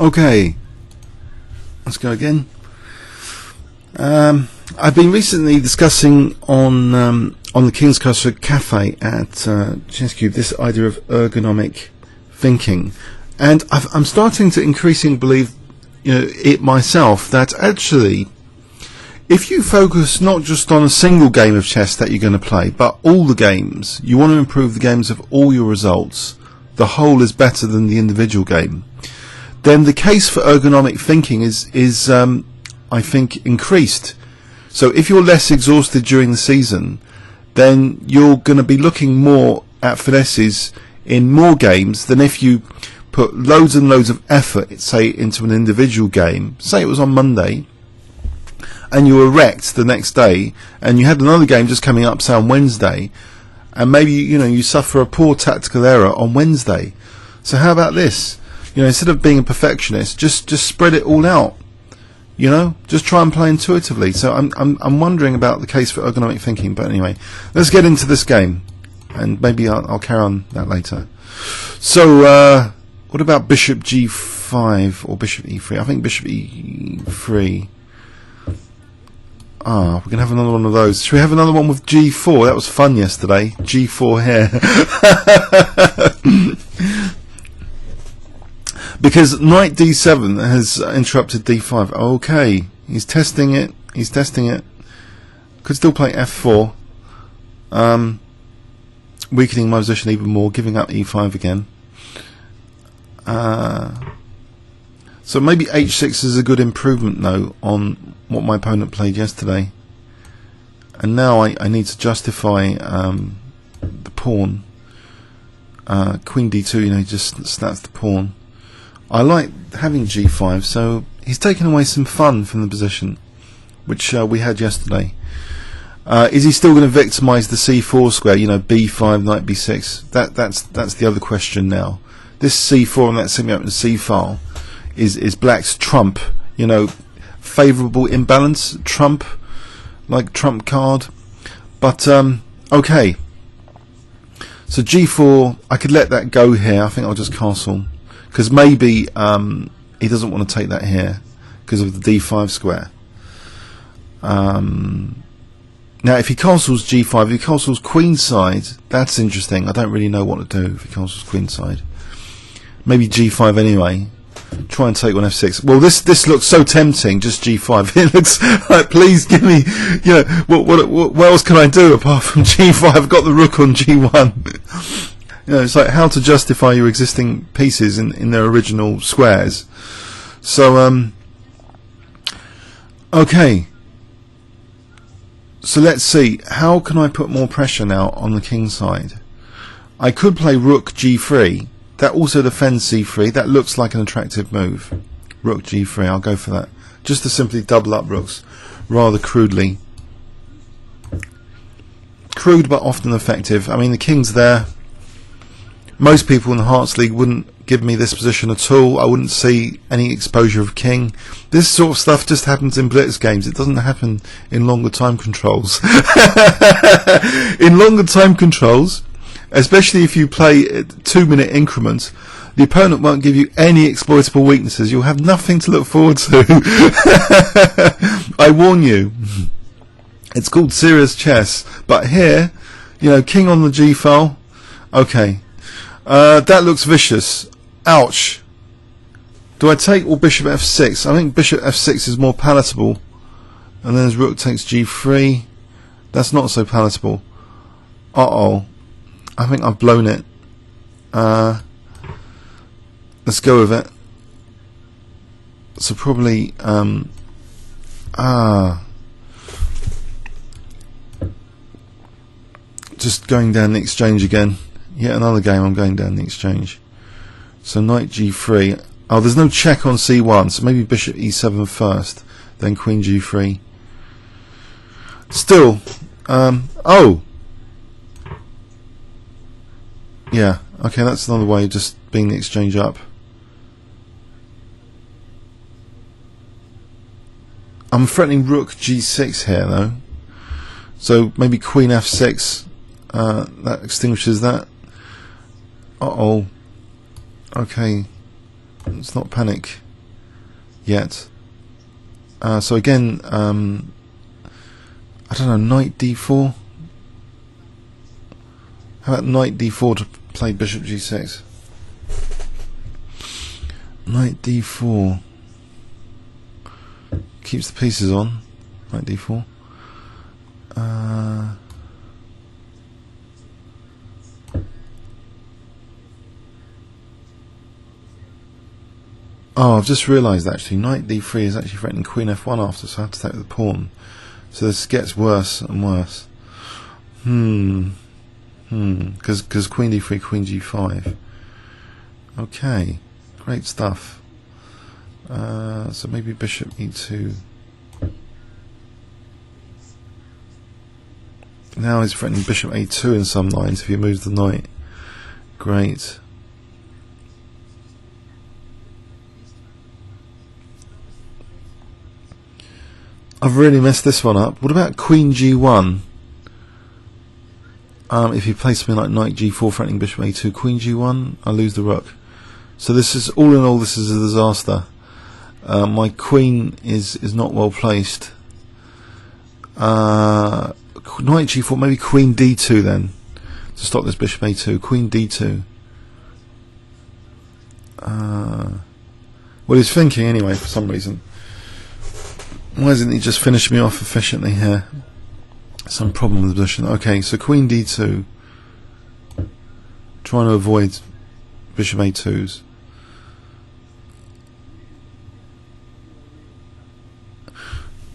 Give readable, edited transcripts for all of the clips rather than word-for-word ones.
Okay, let's go again. I've been recently discussing on the KingsCrusher cafe at Chesscube this idea of ergonomic thinking, and I'm starting to increasingly believe, it myself, that actually, if you focus not just on a single game of chess that you're going to play, but all the games, you want to improve the games of all your results, the whole is better than the individual game, then the case for ergonomic thinking is I think, increased. So if you're less exhausted during the season, then you're going to be looking more at finesses in more games than if you put loads and loads of effort, say, into an individual game. Say it was on Monday, and you were wrecked the next day, and you had another game just coming up, say, on Wednesday, and maybe you suffer a poor tactical error on Wednesday. So how about this? Instead of being a perfectionist, just spread it all out. Just try and play intuitively. So I'm wondering about the case for ergonomic thinking. But anyway, let's get into this game, and maybe I'll carry on that later. So what about bishop g5 or bishop e3? I think bishop e3. We're gonna have another one of those. Should we have another one with g4? That was fun yesterday. G4 here. Because knight d7 has interrupted d5. Okay, he's testing it. Could still play f4. Weakening my position even more, giving up e5 again. So maybe h6 is a good improvement, though, on what my opponent played yesterday. And now I need to justify the pawn. Queen d2, just snaps the pawn. I like having g5, so he's taken away some fun from the position, which we had yesterday. Is he still going to victimise the c4 square? b5, knight b6. That's the other question now. This c4 and that semi-open c file is black's trump. Favourable imbalance trump, like trump card. But okay. So g4, I could let that go here. I think I'll just castle. Because maybe he doesn't want to take that here because of the d5 square. Now if he castles g5, if he castles queenside, that's interesting. I don't really know what to do if he castles queenside. Maybe g5 anyway. Try and take on f6. Well, this looks so tempting, just g5. It looks like, please give me, what else can I do apart from g5? I've got the rook on g1. It's like how to justify your existing pieces in their original squares. So, okay. So let's see. How can I put more pressure now on the king side? I could play rook g3. That also defends c3. That looks like an attractive move. Rook g3. I'll go for that. Just to simply double up rooks, rather crudely. Crude but often effective. I mean, the king's there. Most people in the Hearts League wouldn't give me this position at all. I wouldn't see any exposure of king. This sort of stuff just happens in Blitz games. It doesn't happen in longer time controls. In longer time controls, especially if you play at 2-minute increments, the opponent won't give you any exploitable weaknesses. You'll have nothing to look forward to. I warn you. It's called serious chess. But here, king on the g file. Okay. That looks vicious. Ouch. Do I take or bishop f6? I think bishop f6 is more palatable. And then his rook takes g3. That's not so palatable. Uh-oh. I think I've blown it. Let's go with it. So probably... just going down the exchange again. Yet another game I'm going down the exchange. So knight g3. Oh, there's no check on c1, so maybe bishop e7 first, then queen g3. Still, oh! Yeah, okay, that's another way of just being the exchange up. I'm threatening rook g6 here, though. So maybe queen f6, that extinguishes that. Uh-oh. Okay. Let's not panic. yet. So again, I don't know, knight d4. How about knight d4 to play bishop g6? Knight d4 keeps the pieces on. Knight d4. Oh, I've just realised actually, knight d3 is actually threatening queen f1 after, so I have to take the pawn. So this gets worse and worse. Because queen d3, queen g5. Okay, great stuff. So maybe bishop e2. Now he's threatening bishop a2 in some lines if he moves the knight. Great. I've really messed this one up. What about queen g1? If you play something like knight g4 threatening bishop a2, queen g1, I lose the rook. So this is, all in all, this is a disaster. My queen is not well placed. Knight g4, maybe queen d2 then, to stop this bishop a2. Queen d2. Well, he's thinking anyway for some reason. Why doesn't he just finish me off efficiently here? Some problem with the position. Okay, so queen d2. Trying to avoid bishop a2s.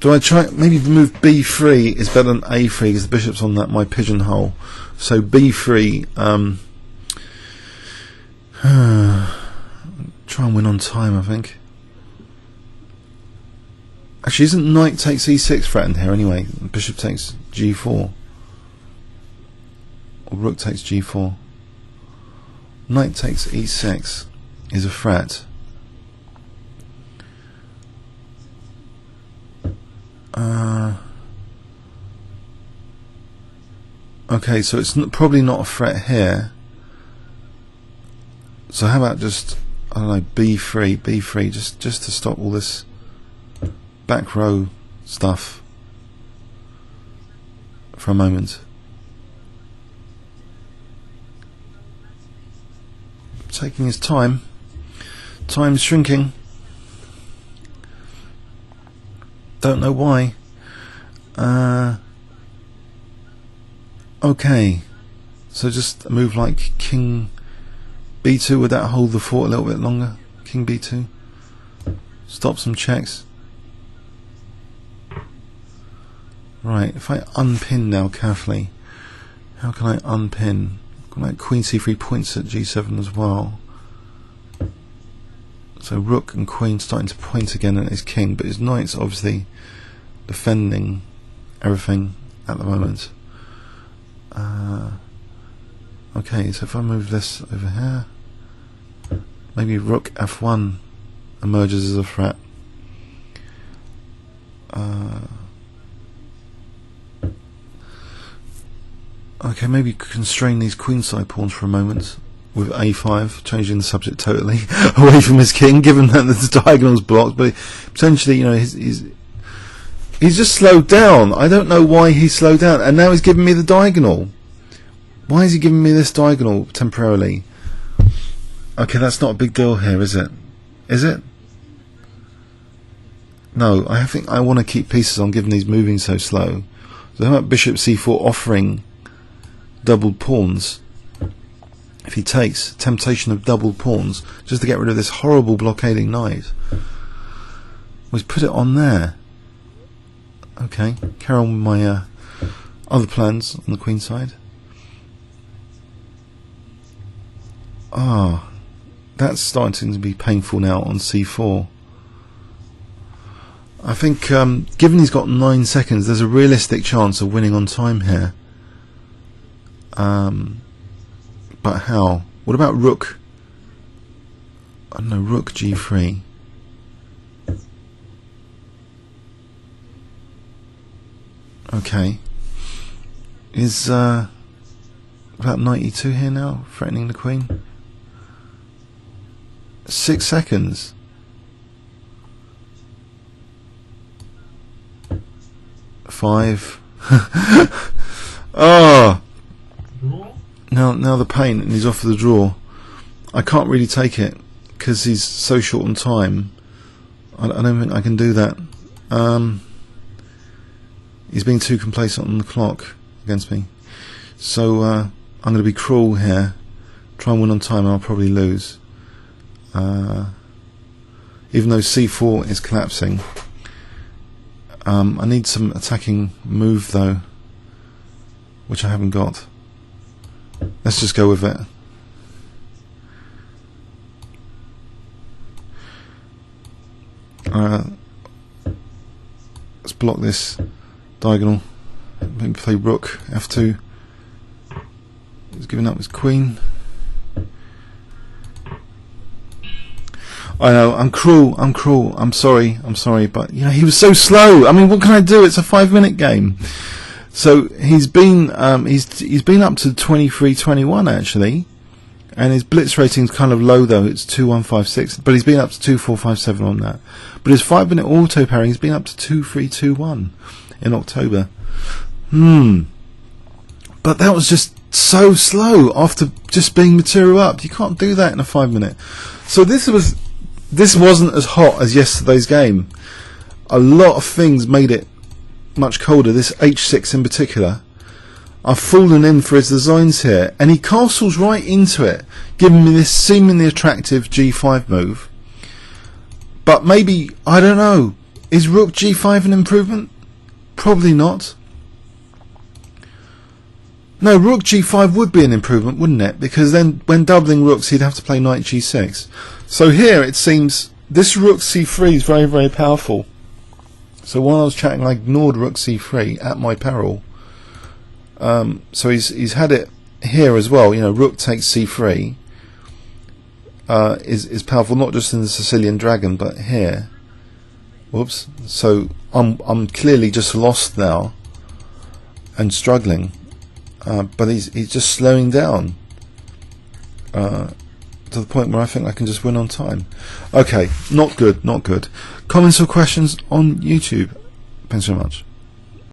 Do I try, maybe move b3 is better than a3 because the bishop's on that my pigeonhole. So b3, try and win on time, I think. Actually, isn't knight takes e6 threatened here anyway? Bishop takes g4. Or rook takes g4. Knight takes e6 is a threat. Okay, so it's probably not a threat here. So how about just, I don't know, b3, just to stop all this back row stuff for a moment. Taking his time. Time's shrinking. Don't know why. Okay, so just a move like king b2, would that hold the fort a little bit longer? King b2, stop some checks. Right, if I unpin now carefully, how can I unpin? Like queen c3 points at g7 as well. So rook and queen starting to point again at his king, but his knight's obviously defending everything at the moment. Okay, so if I move this over here, maybe rook f1 emerges as a threat. Okay, maybe constrain these queenside pawns for a moment with a5, changing the subject totally away from his king, given that the diagonal's blocked. But potentially, you know, he's just slowed down. I don't know why he slowed down, and now he's giving me the diagonal. Why is he giving me this diagonal temporarily? Okay, that's not a big deal here, is it? Is it? No, I think I want to keep pieces on, given he's moving so slow. So how about bishop c4 offering doubled pawns? If he takes, temptation of doubled pawns, just to get rid of this horrible blockading knight. Well, he's put it on there. Okay, carry on with my other plans on the queen side. Ah, that's starting to be painful now on c4. I think, given he's got 9 seconds, there's a realistic chance of winning on time here. But how? What about rook? I don't know, rook g3. Okay. Is about knight e2 here now, threatening the queen? 6 seconds. 5. Oh, now the pain, and he's off for the draw. I can't really take it because he's so short on time. I don't think I can do that. He's being too complacent on the clock against me. So I'm going to be cruel here. Try and win on time, and I'll probably lose. Even though c4 is collapsing. I need some attacking move though, which I haven't got. Let's just go with it. Let's block this diagonal. Maybe play rook f2. He's giving up his queen. I know, I'm cruel, I'm sorry, but you know, he was so slow. I mean, what can I do? It's a 5-minute game. So he's been he's been up to 23-21 actually, and his blitz rating's kind of low though. It's 2-1-5-6, but he's been up to 2-4-5-7 on that. But his 5-minute auto pairing, he's been up to 2-3-2-1 in October. But that was just so slow after just being material up. You can't do that in a 5-minute. So this wasn't as hot as yesterday's game. A lot of things made it much colder. This h6 in particular, I've fallen in for his designs here, and he castles right into it, giving me this seemingly attractive g5 move. But maybe, I don't know, is rook g5 an improvement? Probably not. No, rook g5 would be an improvement, wouldn't it? Because then when doubling rooks he'd have to play knight g6. So here it seems this rook c3 is very, very powerful. So while I was chatting, I ignored rook c3 at my peril. So he's had it here as well. You know, rook takes c3 is powerful, not just in the Sicilian dragon, but here. Whoops. So I'm clearly just lost now and struggling. But he's just slowing down to the point where I think I can just win on time. Okay, not good, not good. Comments or questions on YouTube? Thanks so much.